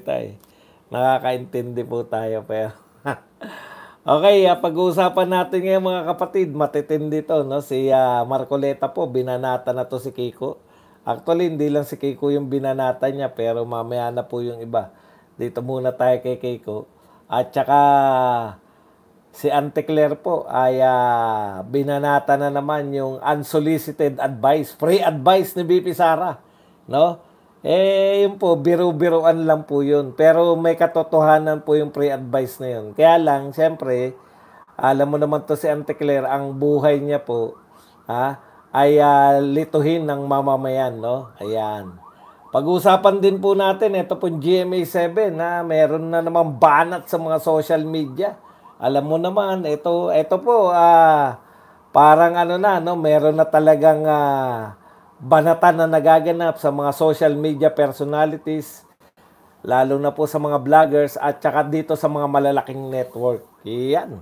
tayo. Nakakaintindi po tayo pero okay, pag-uusapan natin ngayon mga kapatid, matitindi to, no? Si Marcoleta po, binanata na to si Kiko. Actually, hindi lang si Kiko yung binanata niya, pero mamaya na po yung iba. Dito muna tayo kay Kiko. At saka si Auntie Claire po ay binanata na naman yung unsolicited advice, free advice ni BP Sara, no? Yun po, biro-biroan lang po yun. Pero may katotohanan po yung free advice na yun. Kaya lang, siyempre, alam mo naman to si Auntie Claire, ang buhay niya po ay lituhin ng mamamayan, no? Ayan. Pag-usapan din po natin, ito po GMA7 na meron na namang banat sa mga social media. Alam mo naman, ito po, parang ano na, no? Meron na talagang banatan na nagaganap sa mga social media personalities, lalo na po sa mga vloggers at saka dito sa mga malalaking network. Yan.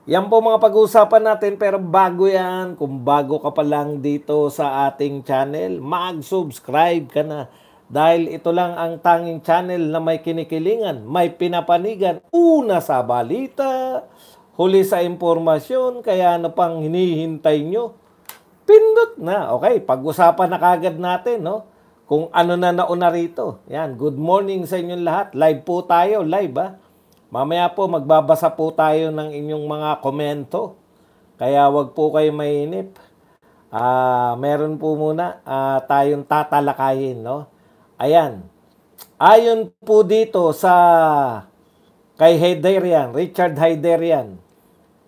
Yan po mga pag-uusapan natin, pero bago yan, kung bago ka pa lang dito sa ating channel, mag-subscribe ka na. Dahil ito lang ang tanging channel na may kinikilingan, may pinapanigan, una sa balita, huli sa impormasyon, kaya ano pang hinihintay nyo? Pindot na. Okay, pag-usapan na kagad natin, no? Kung ano na nauna rito. Yan, good morning sa inyong lahat. Live po tayo, live Mamaya po, magbabasa po tayo ng inyong mga komento. Kaya wag po kayo mainip. Meron po muna tayong tatalakayin, no? Ayan. Ayon po dito sa kay Heydarian, Richard Heydarian,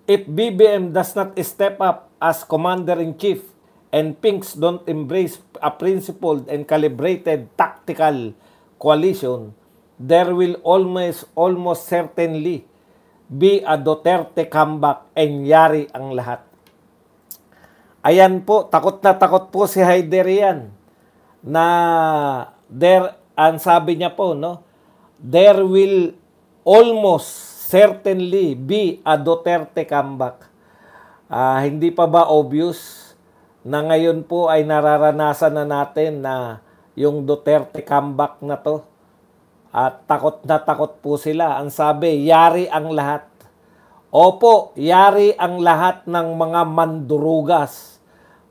if BBM does not step up as Commander-in-Chief and Pinks don't embrace a principled and calibrated tactical coalition, there will almost certainly be a Duterte comeback and yari ang lahat. Ayan po, takot na takot po si Heydarian na ang sabi niya po, no, there will almost certainly be a Duterte comeback. Hindi pa ba obvious na ngayon po ay nararanasan na natin na yung Duterte comeback na to? At takot na takot po sila. Ang sabi, yari ang lahat. Opo, yari ang lahat ng mga mandurugas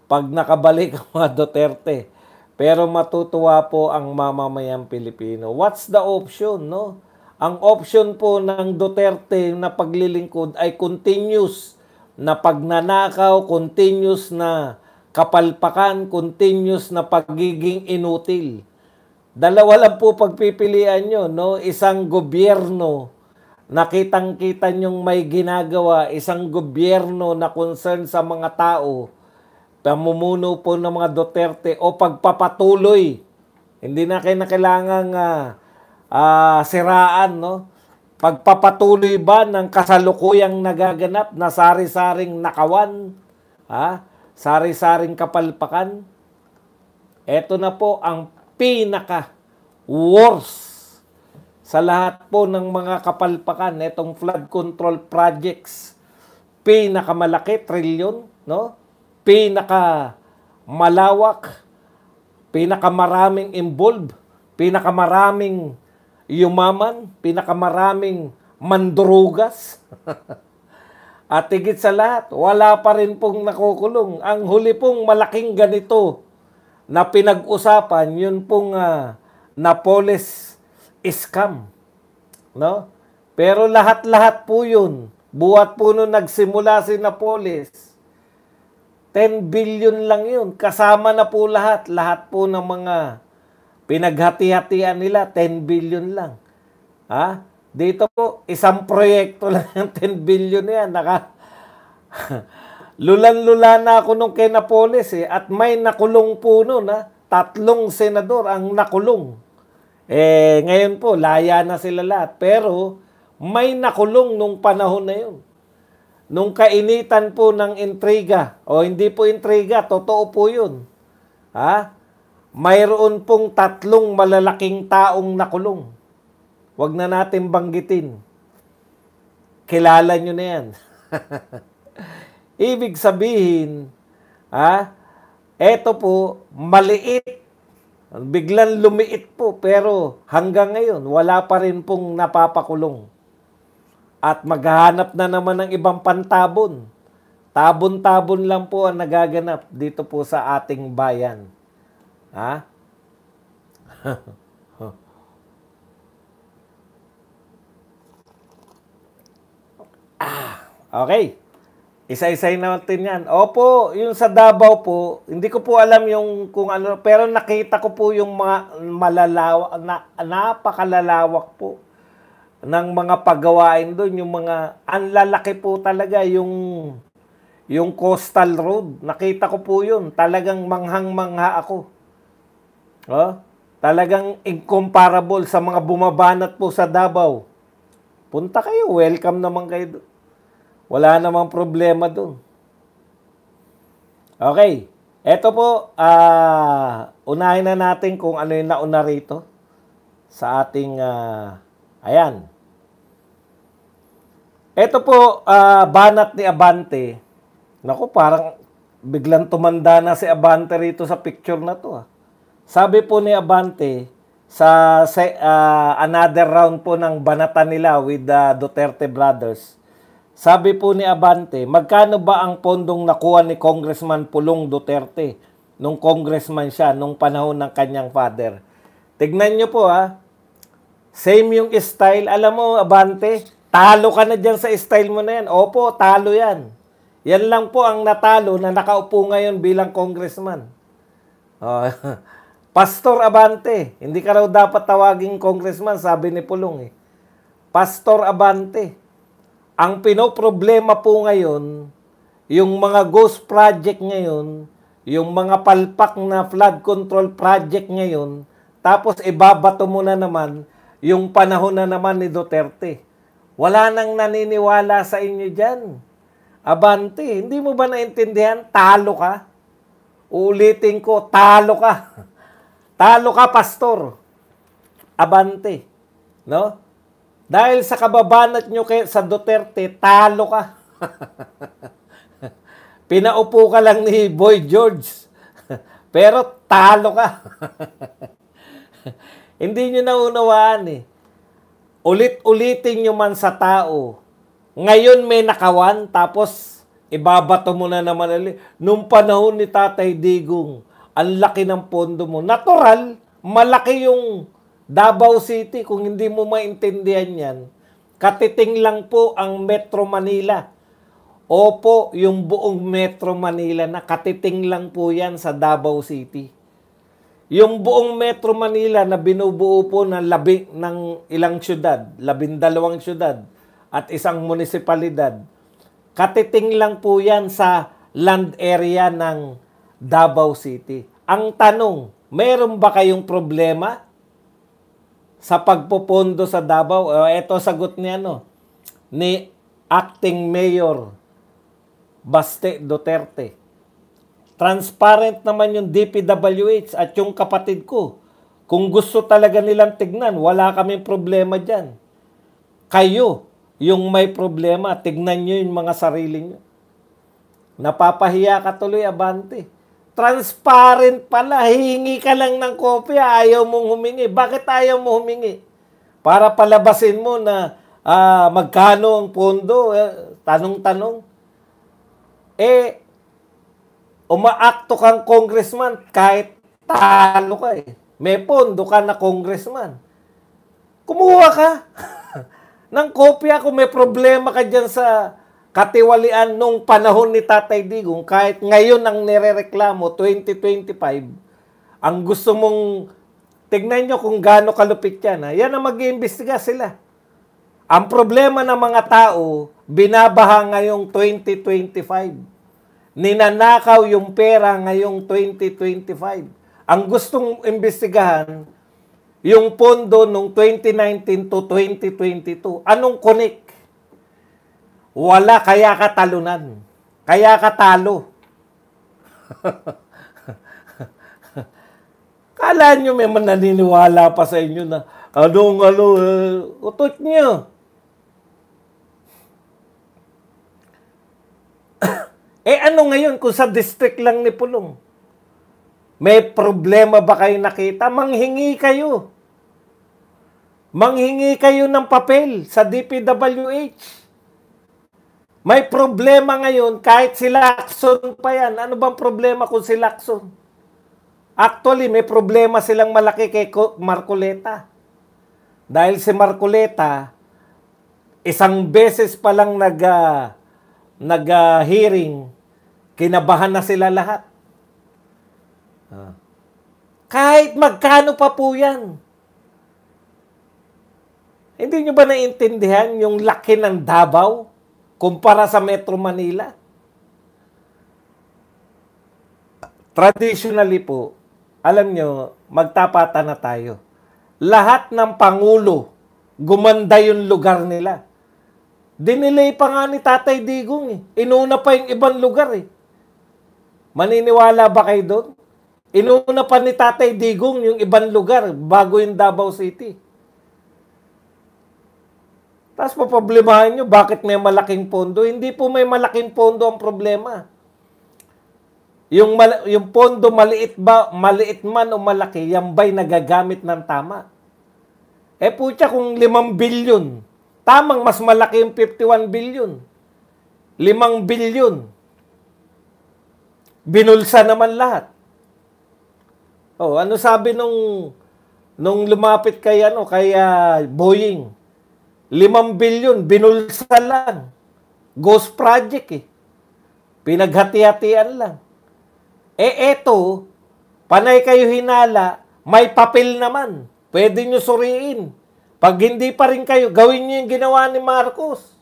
pag nakabalik ang mga Duterte. Pero matutuwa po ang mamamayang Pilipino. What's the option, no? Ang option po ng Duterte na paglilingkod ay continuous na pagnanakaw, continuous na kapalpakan, continuous na pagiging inutil. Dalawa lang po pagpipilian nyo, no? Isang gobyerno na kitang-kita nyong may ginagawa, isang gobyerno na concern sa mga tao, pamumuno po ng mga Duterte, o pagpapatuloy. Hindi na kayo na kailangang siraan, no? Pagpapatuloy ba ng kasalukuyang nagaganap na sari-saring nakawan? Sari-saring kapalpakan? Ito na po ang pinaka-worst sa lahat po ng mga kapalpakan. Itong flood control projects. Pinakamalaki, trilyon, no? Pinakamalawak, pinakamaraming involved, pinakamaraming yumaman, pinakamaraming mandurugas. At higit sa lahat, wala pa rin pong nakukulong. Ang huli pong malaking ganito na pinag-usapan, yun pong Napoles scam. No? Pero lahat-lahat po yun. Buhat po nung nagsimula si Napoles, 10 billion lang yun. Kasama na po lahat. Lahat po ng mga pinaghati-hatian nila, 10 billion lang. Dito po, isang proyekto lang yung 10 billion yan. Lulan-lula na ako nung kay Napoles at may nakulong po nun. 3 senador ang nakulong. Ngayon po, laya na sila lahat. Pero may nakulong nung panahon na yun. Nung kainitan po ng intriga, o hindi po intriga, totoo po yun. Mayroon pong 3 malalaking taong nakulong. Huwag na natin banggitin. Kilala nyo na yan. Ibig sabihin, eto po, maliit Biglang lumiit po, pero hanggang ngayon, wala pa rin pong napapakulong. At maghahanap na naman ng ibang pantabon. Tabon-tabon lang po ang nagaganap dito po sa ating bayan. Ha? Okay. Isa-isay natin yan. Opo, yung sa Davao po, hindi ko po alam yung kung ano, pero nakita ko po yung mga malalawak, napakalalawak po ng mga paggawain doon, yung mga, ang lalaki po talaga yung coastal road. Nakita ko po yun. Talagang manghang-mangha ako. Oh, talagang incomparable sa mga bumabanat po sa Davao. Punta kayo, welcome naman kayo doon. Wala namang problema doon. Okay. Ito po, unahin na natin kung ano yung nauna rito sa ating, ayan. Ito po, banat ni Abante. Naku, parang biglang tumanda na si Abante rito sa picture na to. Sabi po ni Abante, sa another round po ng banatan nila with the Duterte brothers, sabi po ni Abante, magkano ba ang pondong nakuha ni Congressman Pulong Duterte nung congressman siya nung panahon ng kanyang father? Tignan nyo po same yung style. Alam mo Abante, talo ka na dyan sa style mo na yan. Opo, talo yan. Yan lang po ang natalo na nakaupo ngayon bilang congressman. Pastor Abante, hindi ka raw dapat tawaging congressman, sabi ni Pulong Pastor Abante. Ang pinoproblema po ngayon, yung mga ghost project ngayon, yung mga palpak na flood control project ngayon, tapos ibabato mo na naman yung panahon na naman ni Duterte. Wala nang naniniwala sa inyo dyan. Abante, hindi mo ba naintindihan? Talo ka. Ulitin ko, talo ka. Talo ka, pastor. Abante. No? Dahil sa kababanat nyo sa Duterte, talo ka. Pinaupo ka lang ni Boy George. Pero talo ka. Hindi nyo naunawaan Ulit-ulitin nyo man sa tao. Ngayon may nakawan, tapos ibabato mo na naman ulit. Nung panahon ni Tatay Digong, ang laki ng pondo mo. Natural, malaki yung Davao City, kung hindi mo maintindihan yan, katiting lang po ang Metro Manila. Opo, yung buong Metro Manila na katiting lang po yan sa Davao City. Yung buong Metro Manila na binubuo po ng ilang syudad, 12 syudad at isang munisipalidad, katiting lang po yan sa land area ng Davao City. Ang tanong, meron ba kayong problema sa pagpopondo sa Davao? Ito sagot niya ni Acting Mayor Baste Duterte. Transparent naman yung DPWH at yung kapatid ko. Kung gusto talaga nilang tignan, wala kaming problema dyan. Kayo, yung may problema, tignan nyo yung mga sarili nyo. Napapahiya ka tuloy, Abante. Transparent pala, hihingi ka lang ng kopya, ayaw mong humingi. Bakit ayaw mo humingi? Para palabasin mo na magkano ang pondo, tanong-tanong. Umaakto kang congressman kahit talo ka May pondo ka na congressman. Kumuha ka ng kopya kung may problema ka dyan sa katiwalian nung panahon ni Tatay Digong, kahit ngayon ang nirereklamo, 2025, ang gusto mong, tignan nyo kung gaano kalupit yan. Yan ang mag-iimbestiga sila. Ang problema ng mga tao, binabaha ngayong 2025. Ninanakaw yung pera ngayong 2025. Ang gustong imbestigahan, yung pondo nung 2019 to 2022. Anong connect? Wala, kaya ka talunan. Kaya ka talo. Kala nyo may naniniwala pa sa inyo na utot nyo. Ano ngayon kung sa district lang ni Pulong? May problema ba kayo nakita? Manghingi kayo. Manghingi kayo ng papel sa DPWH. May problema ngayon, kahit si Lacson pa yan. Ano bang problema kung si Lacson? Actually, may problema silang malaki kay Marcoleta. Dahil si Marcoleta, isang beses pa lang nag-hearing, kinabahan na sila lahat. Kahit magkano pa po yan. Hindi nyo ba naiintindihan yung laki ng Davao kumpara sa Metro Manila? Traditionally po, alam nyo, magtapatan na tayo. Lahat ng Pangulo, gumanda yung lugar nila. Dinilay pa nga ni Tatay Digong eh. Inuna pa yung ibang lugar eh. Maniniwala ba kayo doon? Inuna pa ni Tatay Digong yung ibang lugar bago yung Davao City. Tapos paproblemahan nyo, bakit may malaking pondo? Hindi po may malaking pondo ang problema. Yung pondo maliit man o malaki, yan ba'y nagagamit ng tama? Putya kung 5 bilyon, tamang mas malaki yung 51 bilyon. 5 bilyon. Binulsa naman lahat. Ano sabi nung lumapit kay Boeing? 5 bilyon, binulsa lang. Ghost project eh. Pinaghati-hatian lang. Eto, panay kayo hinala, may papel naman. Pwede nyo suriin. Pag hindi pa rin kayo, gawin nyo yung ginawa ni Marcos,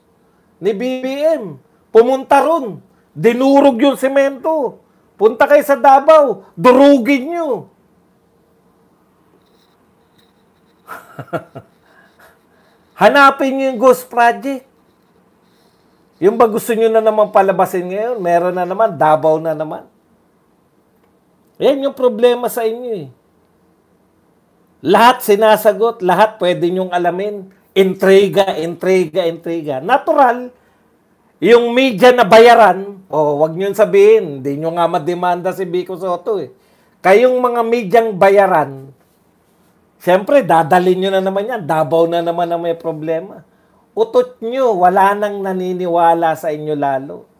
ni BBM. Pumunta ron. Dinurog yung semento. Punta kayo sa Davao, durugin nyo. Hanapin nyo yung ghost project. Yung ba gusto nyo na naman palabasin ngayon, meron na naman, Davao na naman. Yan yung problema sa inyo eh. Lahat sinasagot, lahat pwede nyong alamin. Intriga, intriga, intriga. Natural, yung media na bayaran, wag nyo sabihin, hindi nyo nga mademanda si Vico Sotto eh. Kayong mga medyang bayaran, siyempre, dadalhin nyo na naman yan. Davao na naman ang may problema. Utot nyo, wala nang naniniwala sa inyo lalo.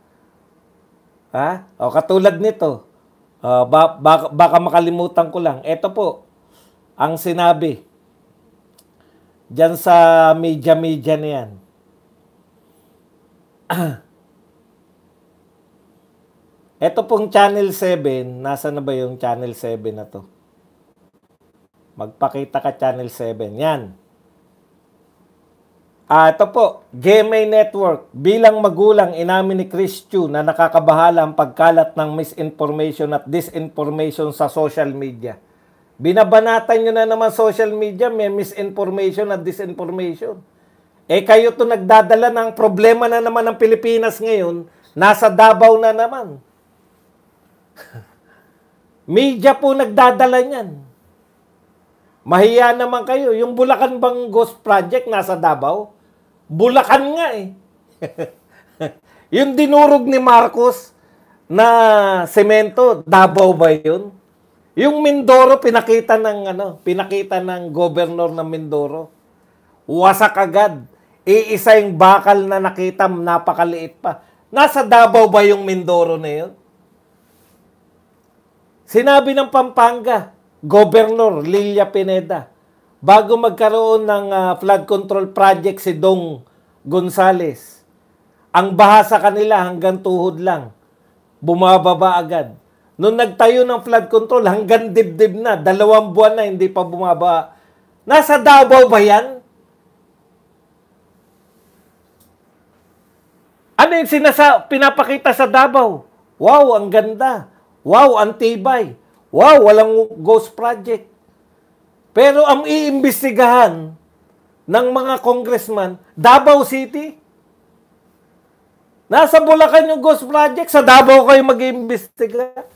Katulad nito, baka makalimutan ko lang. Ito po, ang sinabi dyan sa media-media na yan. Ito pong Channel 7, nasa na ba yung Channel 7 na to? Magpakita ka Channel 7. Yan. Ito po, GMA Network. Bilang magulang, inamin ni Chris Chu na nakakabahala ang pagkalat ng misinformation at disinformation sa social media. Binabanatan nyo na naman social media, may misinformation at disinformation. Kayo to nagdadala ng problema na naman ng Pilipinas ngayon, nasa Davao na naman. Media po nagdadala niyan. Mahiya naman kayo. Yung Bulacan bang Ghost Project nasa Davao? Bulacan nga eh. Yung dinurog ni Marcos na semento, Davao ba yun? Yung Mindoro, pinakita ng governor ng Mindoro. Wasak agad. Iisa yung bakal na nakita, napakaliit pa. Nasa Davao ba yung Mindoro na yun? Sinabi ng Pampanga, Governor Lilia Pineda, bago magkaroon ng flood control project si Dong Gonzales, ang baha sa kanila hanggang tuhod lang. Bumababa agad. Nung nagtayo ng flood control, hanggang dibdib na. 2 buwan na, hindi pa bumaba. Nasa Davao ba yan? Ano yung pinapakita sa Davao? Wow, ang ganda. Wow, ang tibay. Wow, walang ghost project. Pero ang iimbestigahan ng mga congressman, Davao City. Nasa Bulacan yung ghost project, sa Davao kayo mag-iimbestiga.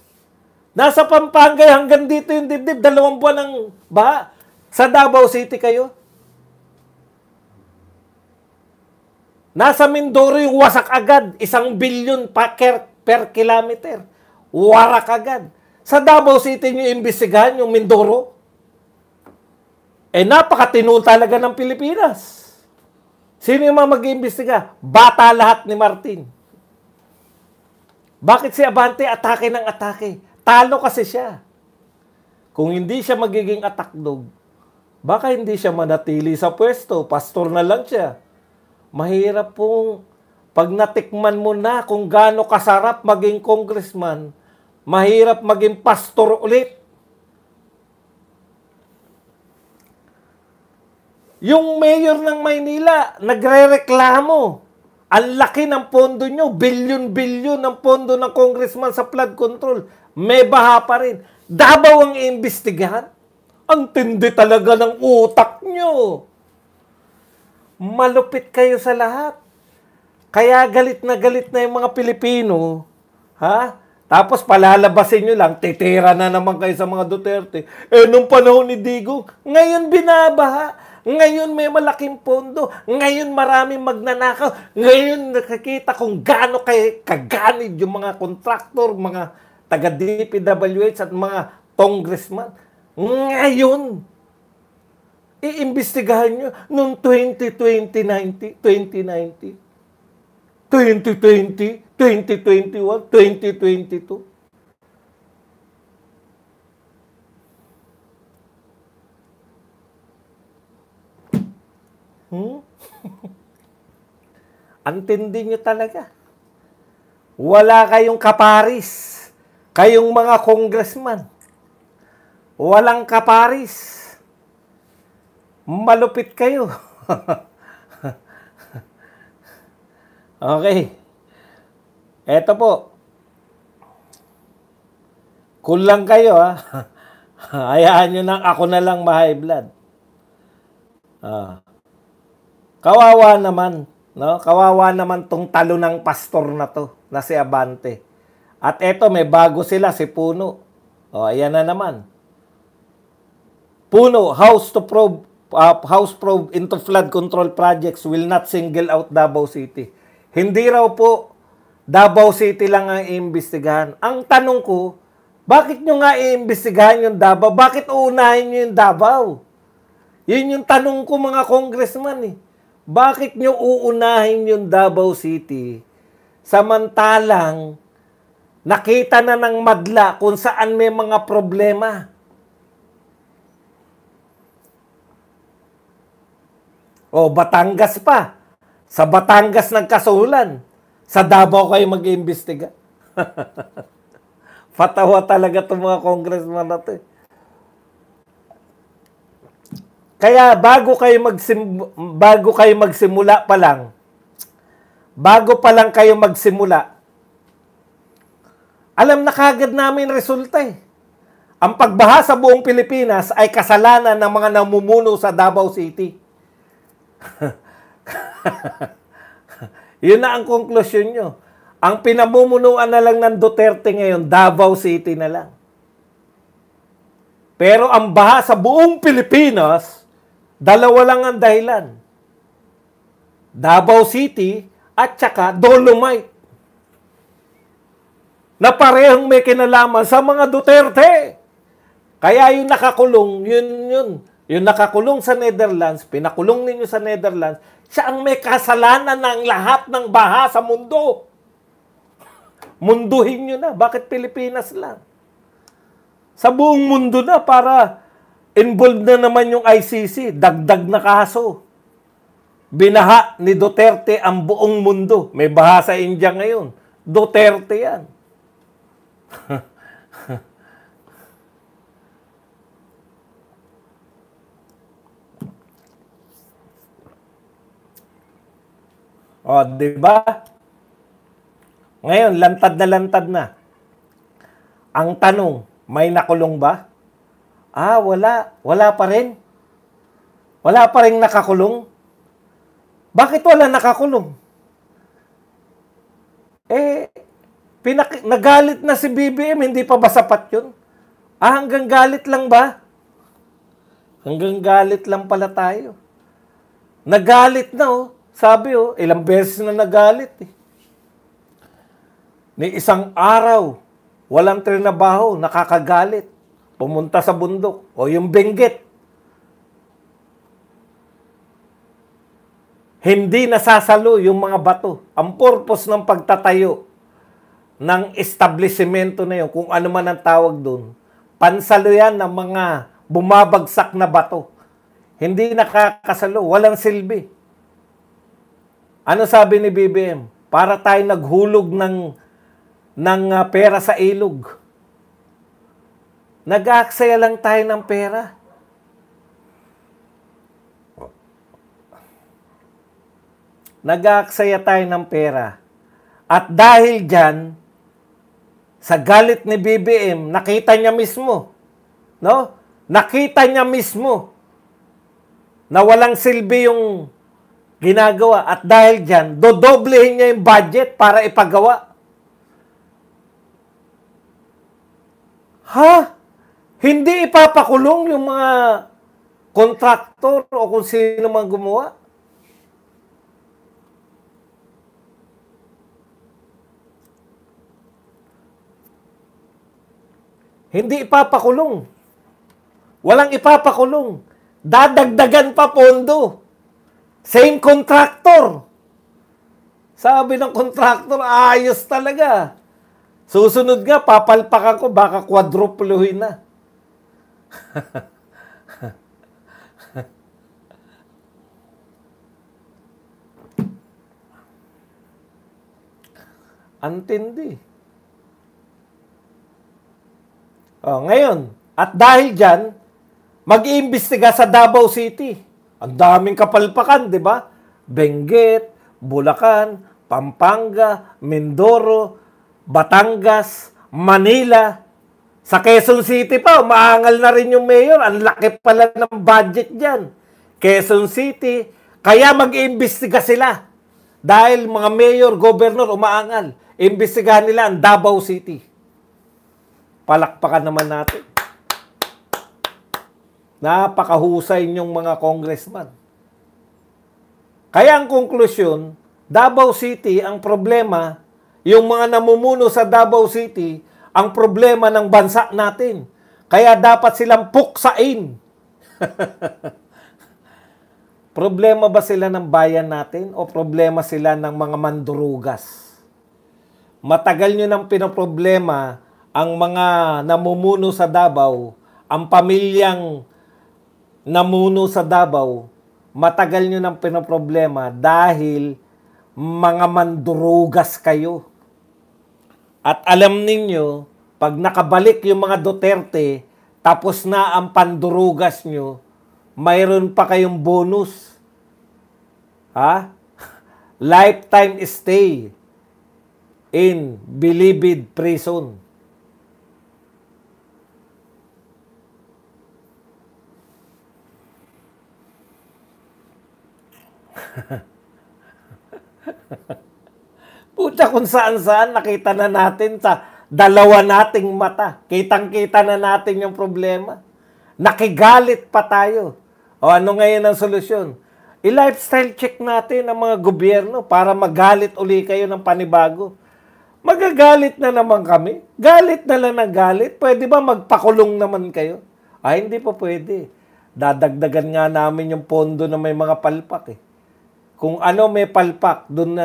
Nasa Pampanga, hanggang dito yung dibdib, 2 buwan ng baha. Sa Davao City kayo. Nasa Mindoro yung wasak agad, 1 bilyon per kilometer. Warak agad. Sa Davao City nyo imbestigahan yung Mindoro. Napakatino talaga ng Pilipinas. Sino yung mga mag-iimbestiga? Bata lahat ni Martin. Bakit si Abante atake ng atake? Talo kasi siya. Kung hindi siya magiging attack dog, baka hindi siya manatili sa pwesto. Pastor na lang siya. Mahirap pong pag natikman mo na kung gaano kasarap maging congressman, mahirap maging pastor ulit. Yung mayor ng Maynila, nagre-reklamo. Ang laki ng pondo nyo, bilyon-bilyon ng pondo ng congressman sa flood control. May baha pa rin. Davao ang iimbestigahan? Ang tindi talaga ng utak nyo. Malupit kayo sa lahat. Kaya galit na yung mga Pilipino. Ha? Tapos palalabasin nyo lang, titira na naman kayo sa mga Duterte. Nung panahon ni Digong, ngayon binabaha. Ngayon may malaking pondo. Ngayon maraming magnanakaw. Ngayon nakikita kung gaano kaganid yung mga kontraktor, mga taga-DPWH at mga congressman. Ngayon, iimbestigahan nyo noong 2020, 2021, 2022. Antindi nyo talaga. Wala kayong kaparis. Kayong mga congressman. Walang kaparis. Malupit kayo. Okay. Eto po. Kulang kayo, ha. Hayaan nyo nang ako na lang ma-high blood. Kawawa naman. No? Kawawa naman tong talo ng pastor na to, na si Abante. At eto, may bago sila, si Puno. Ayan na naman. Puno, House probe into flood control projects will not single out Davao City. Hindi raw po Davao City lang ang iimbestigahan. Ang tanong ko, bakit nyo nga iimbestigahan yung Davao? Bakit uunahin nyo yung Davao? Yun yung tanong ko, mga congressman, eh. Bakit nyo uunahin yung Davao City samantalang nakita na ng madla kung saan may mga problema? Batangas pa. Sa Batangas nagkasuhulan. Sa Davao kayo mag-iimbestiga. Patawa talaga itong mga congressman natin. Kaya bago kayo magsimula pa lang, bago pa lang kayo magsimula, alam na kagad namin resulta, eh. Ang pagbaha sa buong Pilipinas ay kasalanan ng mga namumuno sa Davao City. Yun na ang konklusyon nyo. Ang pinamumunuan na lang ng Duterte ngayon, Davao City na lang. Pero ang baha sa buong Pilipinas, dalawa lang ang dahilan. Davao City at saka Dolomite. Na parehong may kinalaman sa mga Duterte. Kaya yung nakakulong, yun. Yung nakakulong sa Netherlands, pinakulong ninyo sa Netherlands, siya ang may kasalanan ng lahat ng baha sa mundo. Munduhin nyo na. Bakit Pilipinas lang? Sa buong mundo na para involved na naman yung ICC. Dagdag na kaso. Binaha ni Duterte ang buong mundo. May baha sa India ngayon. Duterte yan. Di ba? Ngayon, lantad na. Ang tanong, may nakulong ba? Wala. Wala pa rin. Wala pa rin nakakulong. Bakit wala nakakulong? Nagalit na si BBM, hindi pa ba sapat yun? Hanggang galit lang ba? Hanggang galit lang pala tayo. Nagalit na, Sabi, ilang beses na nagalit, Ni isang araw, walang trinabaho, nakakagalit, pumunta sa bundok. O yung Benguet, hindi nasasalo yung mga bato. Ang purpose ng pagtatayo ng establishmento na yun, kung ano man ang tawag doon, pansalo yan ng mga bumabagsak na bato. Hindi nakakasalo, walang silbi. Ano sabi ni BBM? Para tayo naghulog ng pera sa ilog. Nag-aaksaya lang tayo ng pera. Nag-aaksaya tayo ng pera. At dahil dyan, sa galit ni BBM, nakita niya mismo. No? Nakita niya mismo na walang silbi yung ginagawa. At dahil dyan, dodoblehin niya yung budget para ipagawa. Ha? Hindi ipapakulong yung mga kontraktor o kung sino man gumawa? Hindi ipapakulong. Walang ipapakulong. Dadagdagan pa pondo. Same contractor. Sabi ng contractor, ayos talaga. Susunod nga, papalpakan ko, baka quadrupluhin na. Antindi. Ngayon, at dahil dyan, mag-iimbestiga sa Davao City. Ang daming kapalpakan, di ba? Benguet, Bulacan, Pampanga, Mindoro, Batangas, Manila. Sa Quezon City pa, umaangal na rin yung mayor. Ang laki pala ng budget dyan. Quezon City, kaya mag-iimbestiga sila. Dahil mga mayor, governor, umaangal. Imbestigahan nila ang Davao City. Palakpakan naman natin. Napakahusay niyong mga congressman. Kaya ang konklusyon, Davao City, ang problema, yung mga namumuno sa Davao City, ang problema ng bansa natin. Kaya dapat silang puksain. Problema ba sila ng bayan natin o problema sila ng mga mandurugas? Matagal nyo nang pinoproblema ang mga namumuno sa Davao, ang pamilyang namuno sa Davao, matagal nyo nang pinoproblema dahil mga mandurugas kayo. At alam ninyo, pag nakabalik yung mga Duterte, tapos na ang pandurugas nyo, mayroon pa kayong bonus. Ha? Lifetime stay in Bilibid Prison. Puta, kung saan-saan nakita na natin sa dalawa nating mata. Kitang-kita na natin yung problema. Nakigalit pa tayo. O ano ngayon ang solusyon? I-lifestyle check natin ang mga gobyerno para magalit uli kayo ng panibago. Magagalit na naman kami. Galit na lang ng galit. Pwede ba magpakulong naman kayo? Hindi po pwede. Dadagdagan nga namin yung pondo na may mga palpak eh. Kung ano may palpak, doon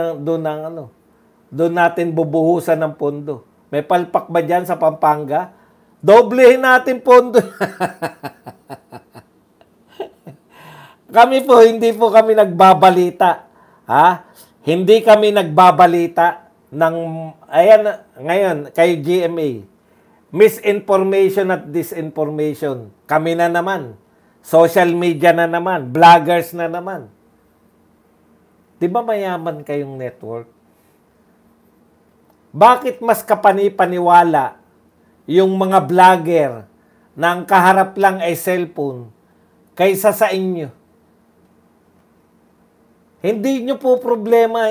natin bubuhusan ng pondo. May palpak ba dyan sa Pampanga? Doblehin natin pondo. Hindi po kami nagbabalita. Ha? Hindi kami nagbabalita ng, ayan, ngayon, kay GMA. Misinformation at disinformation. Kami na naman. Social media na naman. Vloggers na naman. Di ba mayaman kayong network? Bakit mas kapani-paniwala yung mga vlogger na ang kaharap lang ay cellphone kaysa sa inyo? Hindi nyo problema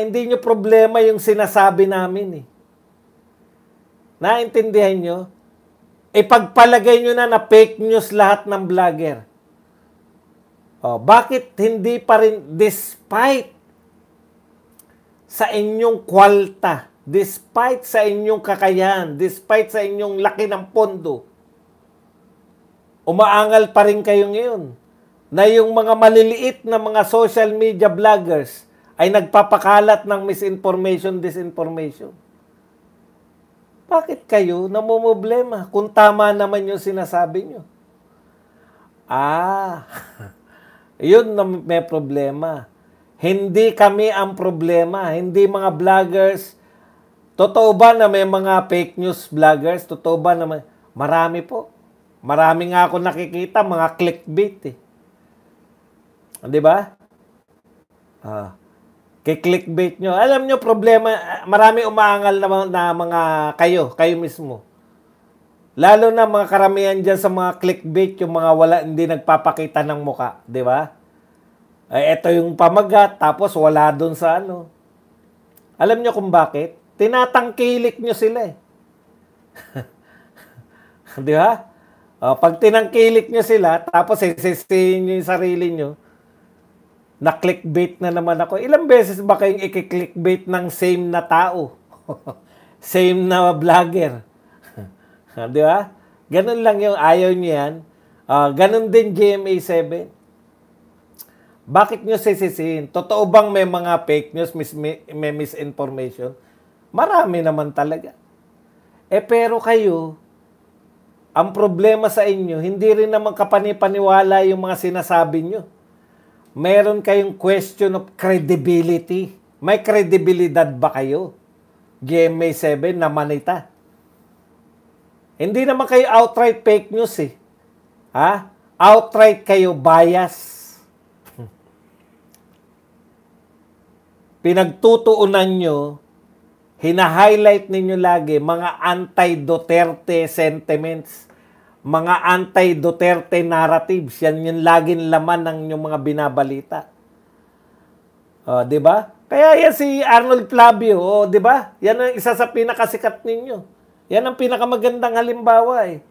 yung sinasabi namin eh. Naintindihan nyo? Ipagpalagay nyo na fake news lahat ng vlogger. Bakit hindi pa rin, despite sa inyong kwalta, Despite sa inyong kakayahan, despite sa inyong laki ng pondo, umaangal pa rin kayo ngayon na yung mga maliliit na mga social media vloggers ay nagpapakalat ng misinformation, disinformation. Bakit kayo namumblema kung tama naman yung sinasabi nyo? Yun na may problema. Hindi kami ang problema. Hindi mga vloggers. Totoo ba na may mga fake news vloggers? Totoo ba na marami po. Marami nga ako nakikita, mga clickbait eh. Di ba? Clickbait nyo. Alam nyo, problema, marami umaangal na mga kayo mismo. Lalo na mga karamihan dyan sa mga clickbait, yung mga hindi nagpapakita ng muka. Di ba? Ito yung pamagat, tapos wala dun sa ano. Alam nyo kung bakit? Tinatangkilik nyo sila eh. Di ba? Pag tinangkilik nyo sila, tapos sisisihin nyo yung sarili nyo, na clickbait na naman ako. Ilang beses ba kayong i-clickbait ng same na tao? Same na vlogger? Di ba? Ganun lang yung ayaw nyo yan. Ganun din GMA7. Bakit nyo sisisihin? Totoo bang may mga fake news, may misinformation? Marami naman talaga. Pero kayo, ang problema sa inyo, hindi rin naman kapanipaniwala yung mga sinasabi nyo. Meron kayong question of credibility. May kredibilidad ba kayo? GMA7 na manita. Hindi naman kayo outright fake news eh. Outright kayo bias. Pinagtutuunan nyo, hina-highlight ninyo lagi mga anti-Duterte sentiments, mga anti-Duterte narratives. Yan yung laging laman ng inyong mga binabalita. Di ba? Kaya yan si Arnold Flavio, di ba? Yan ang isa sa pinakasikat ninyo. Yan ang pinakamagandang halimbawa eh.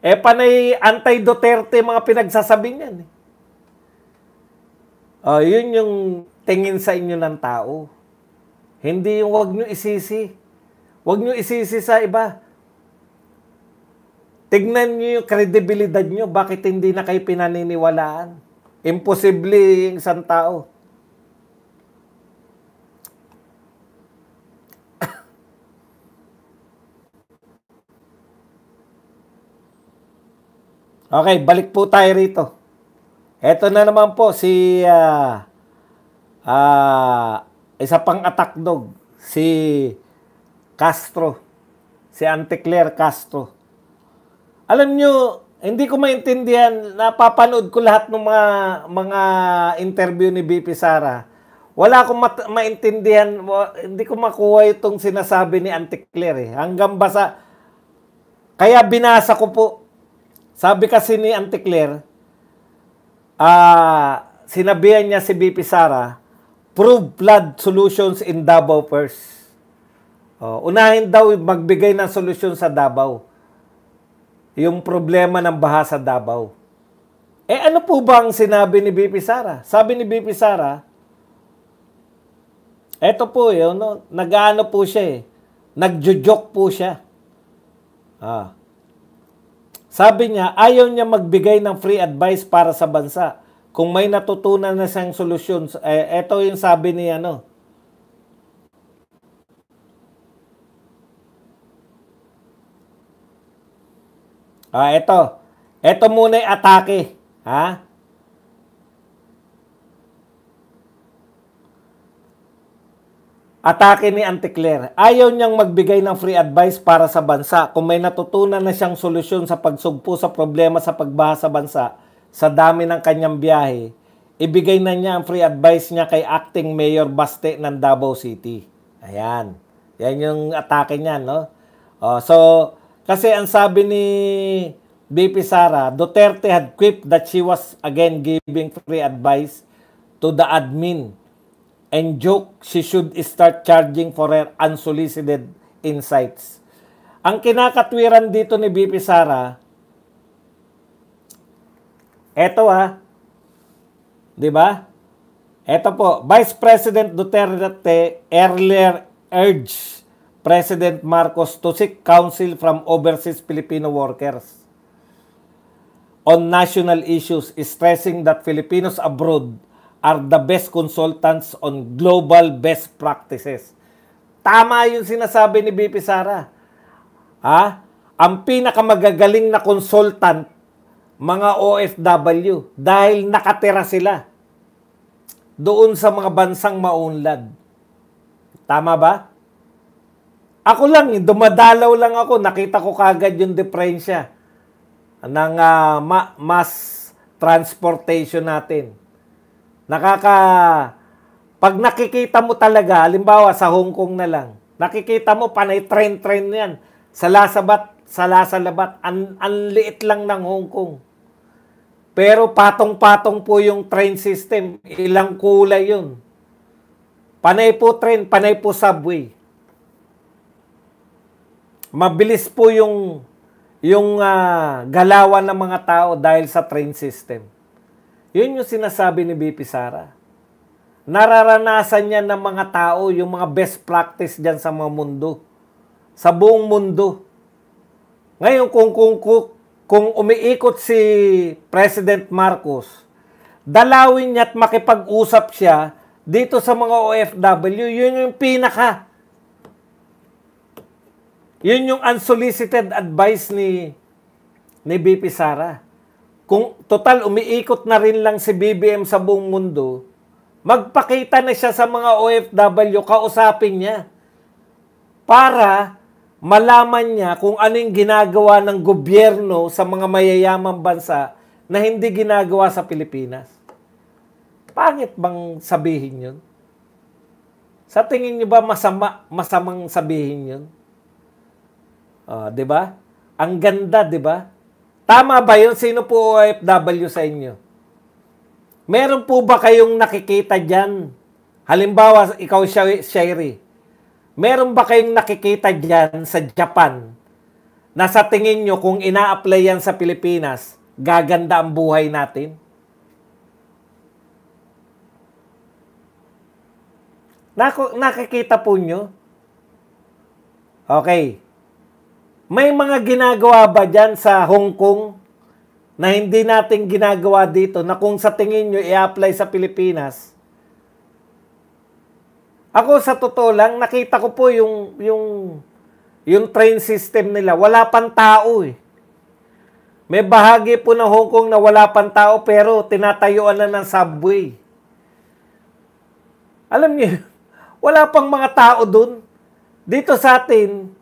Panay anti-Duterte mga pinagsasabi niyan eh. Yun yung tingin sa inyo ng tao. Hindi yung wag nyo isisi. Wag nyo isisi sa iba. Tignan nyo yung kredibilidad nyo. Bakit hindi na kayo pinaniniwalaan? Imposible yung isang tao. Okay, balik po tayo rito. Ito na naman po si isa pang attack dog, si Castro, si Auntie Claire Castro. Alam nyo, hindi ko maintindihan, napapanood ko lahat ng mga interview ni BP Sara. Wala akong maintindihan, hindi ko makuha itong sinasabi ni Auntie Claire eh. Hanggang basa, kaya binasa ko po. Sabi kasi ni Auntie Claire, sinabihan niya si BP Sara, prove flood solutions in Davao first. Unahin daw magbigay ng solusyon sa Davao. Yung problema ng baha sa Davao. Ano po ba ang sinabi ni BP Sara? Sabi ni BP Sara, eto po yun, nag-ano po siya eh. Nagjo-joke po siya. Sabi niya, ayaw niya magbigay ng free advice para sa bansa. Kung may natutunan na siyang solusyon, ito yung sabi ni ano. Ito muna yung atake. Atake ni Auntie Claire. Ayaw niyang magbigay ng free advice para sa bansa kung may natutunan na siyang solusyon sa pagsugpo sa problema sa pagbaha sa bansa sa dami ng kanyang biyahe. Ibigay na niya ang free advice niya kay Acting Mayor Baste ng Davao City. Ayan. Yan yung atake niya, no? Kasi ang sabi ni BP Sara, Duterte had quipped that she was again giving free advice to the admin and joke she should start charging for her unsolicited insights. Ang kinakatwiran dito ni BP Sara, eto di ba? Eto po, Vice President Duterte earlier urged President Marcos to seek counsel from overseas Filipino workers on national issues, stressing that Filipinos abroad are the best consultants on global best practices. Tama yung sinasabi ni BP Sara. Ang pinakamagagaling na consultant, mga OFW, dahil nakatira sila doon sa mga bansang maunlad. Tama ba? Ako lang, dumadalaw lang ako, nakita ko kagad yung diferensya ng mass transportation natin. Pag nakikita mo talaga, halimbawa sa Hong Kong na lang, nakikita mo panay train yan. Sa Lasabat, ang liit lang ng Hong Kong. Pero patong-patong po yung train system. Ilang kulay yun. Panay po train, panay po subway. Mabilis po yung galawan ng mga tao dahil sa train system. Yun yung sinasabi ni BP Sara. Nararanasan niya ng mga tao yung mga best practice dyan sa mga mundo. Sa buong mundo. Ngayon, kung umiikot si President Marcos, dalawin niya at makipag-usap siya dito sa mga OFW, yun yung yun yung unsolicited advice ni BP Sara. Kung total umiikot na rin lang si BBM sa buong mundo, magpakita na siya sa mga OFW, kausapin niya para malaman niya kung anong ginagawa ng gobyerno sa mga mayayamang bansa na hindi ginagawa sa Pilipinas. Pangit bang sabihin yun? Sa tingin niyo ba masamang sabihin yun? 'Di ba? Ang ganda, 'di ba? Tama ba 'yun? Sino po OFW sa inyo? Meron po ba kayong nakikita diyan? Halimbawa, ikaw Sherry. Meron ba kayong nakikita diyan sa Japan na sa tingin nyo kung ina-apply yan sa Pilipinas, gaganda ang buhay natin? Nakikita po nyo? Okay. May mga ginagawa ba dyan sa Hong Kong na hindi natin ginagawa dito na kung sa tingin nyo i-apply sa Pilipinas? Ako sa totoo lang, nakita ko po yung train system nila. Wala pang tao eh. May bahagi po ng Hong Kong na wala pang tao pero tinatayuan na ng subway. Alam niyo, wala pang mga tao dun. Dito sa atin,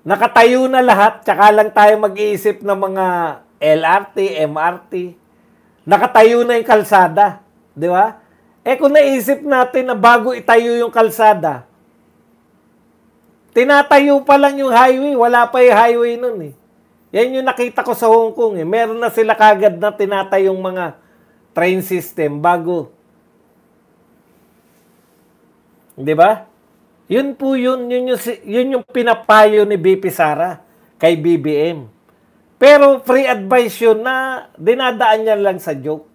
nakatayo na lahat, tsaka lang tayo mag-iisip ng mga LRT, MRT. Nakatayo na yung kalsada. Di ba? Kung naisip natin na bago itayo yung kalsada, tinatayo pa lang yung highway, wala pa yung highway nun eh. Yan yung nakita ko sa Hong Kong eh. Meron na sila kagad na tinatayong mga train system bago. Di ba? Yun po yun yung pinapayo ni BP Sara kay BBM. Pero free advice yun na dinadaan niya lang sa joke.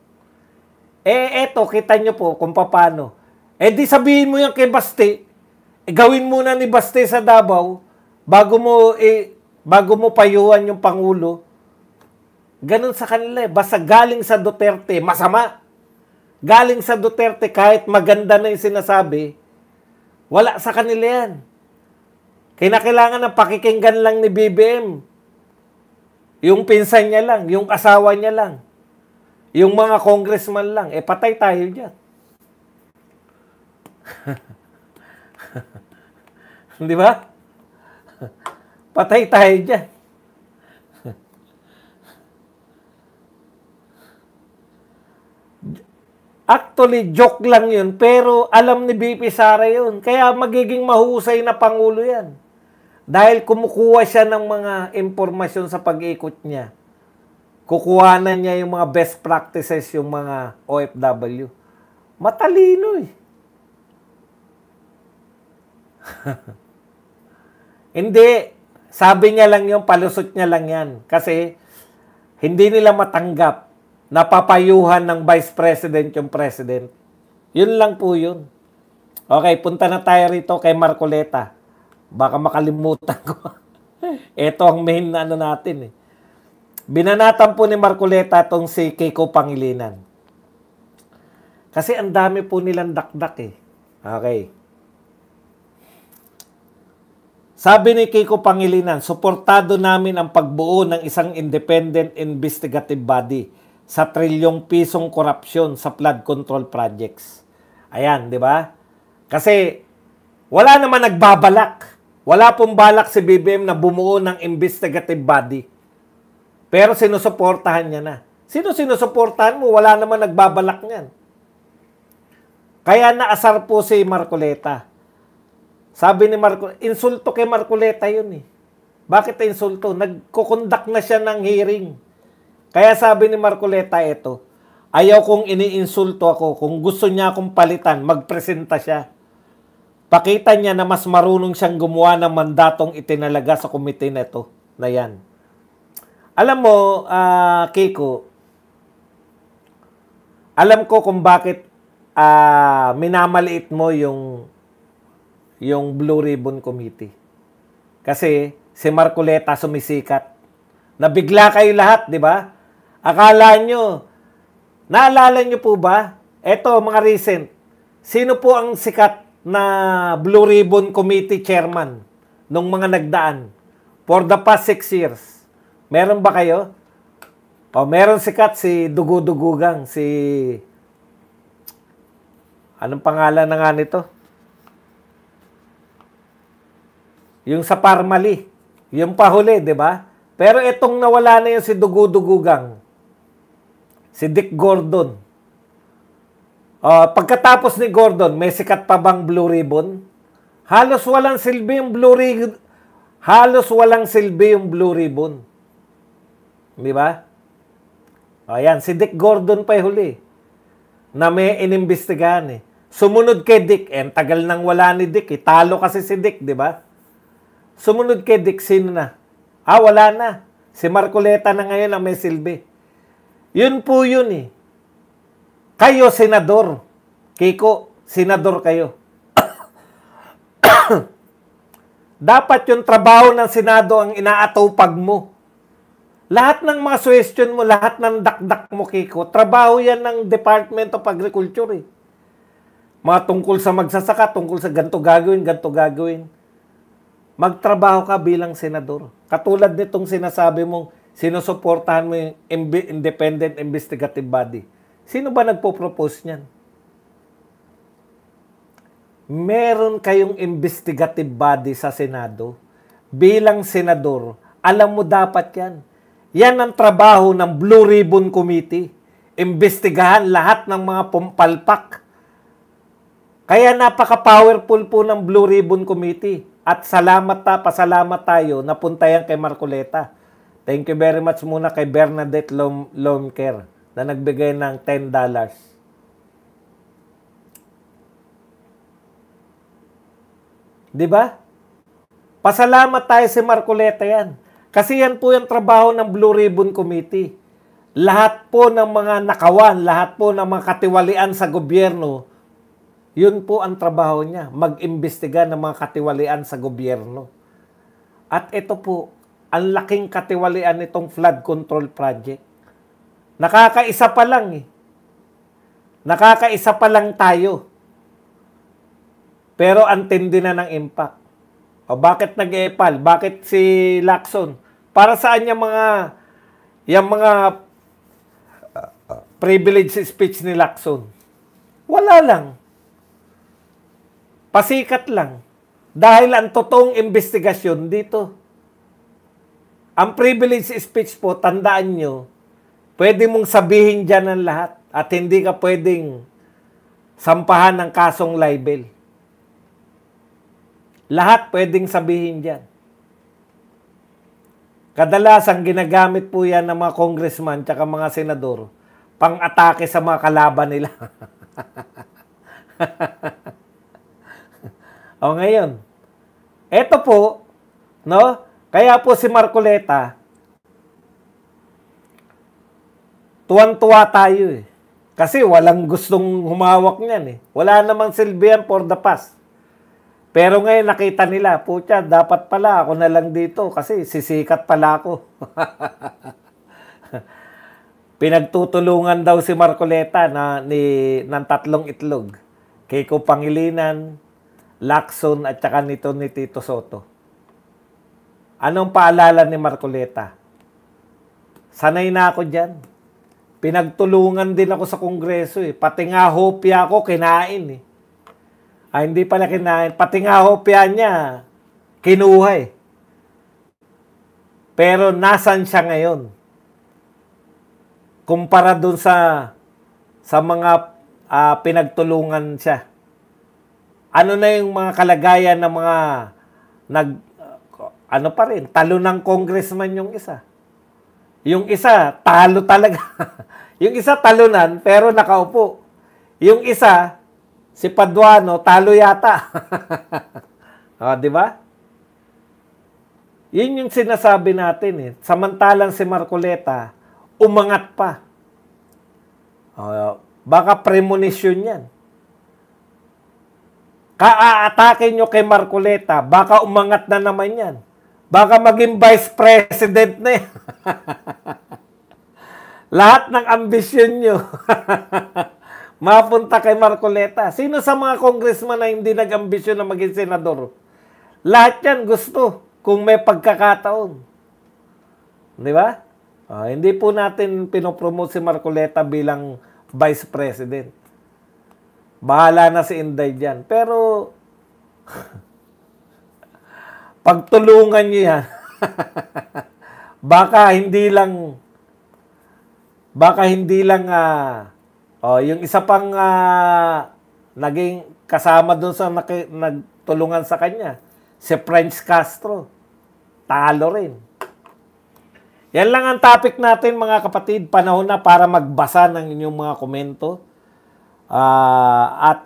Eto, kita nyo po kung paano. Di sabihin mo yan kay Baste, gawin muna ni Baste sa Davao, bago mo payuhan yung Pangulo. Ganun sa kanila eh. Basta galing sa Duterte, masama. Galing sa Duterte, kahit maganda na yung sinasabi, wala sa kanila yan. Kinakailangan ng pakikinggan lang ni BBM. Yung pinsan niya lang, yung asawa niya lang. Yung mga congressman lang, patay tayo dyan. Di ba? Patay tayo dyan. Actually, joke lang yun, pero alam ni BP Sara yun. Kaya magiging mahusay na Pangulo yan. Dahil kumukuha siya ng mga impormasyon sa pag-ikot niya. Kukuhanan niya yung mga best practices yung mga OFW. Matalino eh. Hindi. Sabi niya lang yung palusot niya lang yan. Kasi hindi nila matanggap na papayuhan ng Vice President yung President. Yun lang po yun. Okay, punta na tayo rito kay Marcoleta. Baka makalimutan ko. Ito ang main na ano natin eh. Binanatan po ni Marcoleta tong si Kiko Pangilinan. Kasi ang dami po nilang dakdak eh. Okay. Sabi ni Kiko Pangilinan, suportado namin ang pagbuo ng isang independent investigative body sa trilyong pisong korupsyon sa flood control projects. Ayan, di ba? Kasi wala naman nagbabalak. Wala pong balak si BBM na bumuo ng investigative body. Pero sinusuportahan niya na. Sino sinusuportahan mo? Wala naman nagbabalak niyan. Kaya naasar po si Marcoleta. Sabi ni Marcoleta, insulto kay Marcoleta yun eh. Bakit insulto? Nagkukondak na siya ng hearing. Kaya sabi ni Marcoleta ito, ayaw kong iniinsulto ako. Kung gusto niya akong palitan, magpresenta siya. Pakita niya na mas marunong siyang gumawa ng mandatong itinalaga sa komite na ito. Na yan. Alam mo, Kiko, alam ko kung bakit minamaliit mo yung Blue Ribbon Committee. Kasi si Marcoleta sumisikat. Nabigla kayo lahat, di ba? Akala nyo, naalala nyo po ba? Eto, mga recent. Sino po ang sikat na Blue Ribbon Committee chairman nung mga nagdaan? For the past 6 years. Meron ba kayo? O, meron sikat si Dugudugugang, si... Anong pangalan na nga nito? Yung sa Parmali. Yung pahuli, di ba? Pero itong nawala na yung si Dugudugugang. Si Dick Gordon. Pagkatapos ni Gordon, may sikat pa bang Blue Ribbon? Halos walang silbi yung Blue Ribbon. Halos walang silbi yung Blue Ribbon. Di ba? Ayan, si Dick Gordon pa huli. Na may inimbestigahan eh. Sumunod kay Dick, tagal nang wala ni Dick eh. Talo kasi si Dick, di ba? Sumunod kay Dick, sino na? Wala na. Si Marcoleta na ngayon ang may silbi. Yun po yun eh. Kayo, senador. Kiko, senador kayo. Dapat yung trabaho ng Senado ang inaatupag mo. Lahat ng mga suggestion mo, lahat ng dakdak mo, Kiko, trabaho yan ng Department of Agriculture eh. Mga tungkol sa magsasaka, tungkol sa ganito gagawin, ganito gagawin. Magtrabaho ka bilang senador. Katulad nitong sinasabi mong sinusuportahan mo yung independent investigative body. Sino ba nagpo-propose niyan? Meron kayong investigative body sa Senado. Bilang senador, alam mo dapat yan. Yan ang trabaho ng Blue Ribbon Committee. Imbestigahan lahat ng mga pumpalpak. Kaya napaka-powerful po ng Blue Ribbon Committee. At pasalamat tayo na punta yan kay Marcoleta. Thank you very much muna kay Bernadette Lomker na nagbigay ng $10. Di ba? Pasalamat tayo si Marcoleta yan. Kasi yan po yung trabaho ng Blue Ribbon Committee. Lahat po ng mga nakawan, lahat po ng mga katiwalian sa gobyerno, yun po ang trabaho niya, mag-imbestiga ng mga katiwalian sa gobyerno. At ito po, ang laking katiwalian nitong flood control project. Nakakaisa pa lang eh. Nakakaisa pa lang tayo. Pero ang tindi na ng impact. O bakit nag-epal? Bakit si Lacson? Para saan yung mga privilege speech ni Lacson? Wala lang. Pasikat lang. Dahil ang totoong investigasyon dito. Ang privilege speech po, tandaan nyo, pwede mong sabihin dyan ang lahat at hindi ka pwedeng sampahan ng kasong libel. Lahat pwedeng sabihin dyan. Kadalasan ginagamit po yan ng mga congressman at mga senador pang-atake sa mga kalaban nila. O ngayon, eto po, no? Kaya po si Marcoleta, tuwan-tuwa tayo eh. Kasi walang gustong humawak niyan eh. Wala namang silbihan for the past. Pero ngayon nakita nila, putya, dapat pala ako na lang dito kasi sisikat pala ako. Pinagtutulungan daw si Marcoleta ng tatlong itlog. Kiko Pangilinan, Lacson at saka nito ni Tito Soto. Anong paalala ni Marcoleta? Sanay na ako dyan. Pinagtulungan din ako sa Kongreso eh. Pati nga hopya ako, kinain eh. Hindi pala kinain. Pati nga hopya niya, kinuha eh. Pero nasan siya ngayon? Kumpara dun sa mga pinagtulungan siya. Ano na yung mga kalagayan ng mga ano pa rin, talo ng congressman yung isa. Yung isa, talo talaga. Yung isa, talunan, pero nakaupo. Yung isa, si Paduano, talo yata. Di ba? Yun yung sinasabi natin eh. Samantalang si Marcoleta, umangat pa. Baka premonition yan. Ka-aatake nyo kay Marcoleta, baka umangat na naman yan. Baka maging vice president na yan. Lahat ng ambisyon nyo mapunta kay Marcoleta. Sino sa mga congressman na hindi nag-ambisyon na maging senador? Lahat yan gusto kung may pagkakataon. Di ba? Hindi po natin pinopromote si Marcoleta bilang vice president. Bahala na si Inday dyan. Pero pagtulungan nyo yan, baka hindi lang yung isa pang naging kasama doon sa nagtulungan sa kanya, si French Castro, talo rin. Yan lang ang topic natin mga kapatid. Panahon na para magbasa ng inyong mga komento. At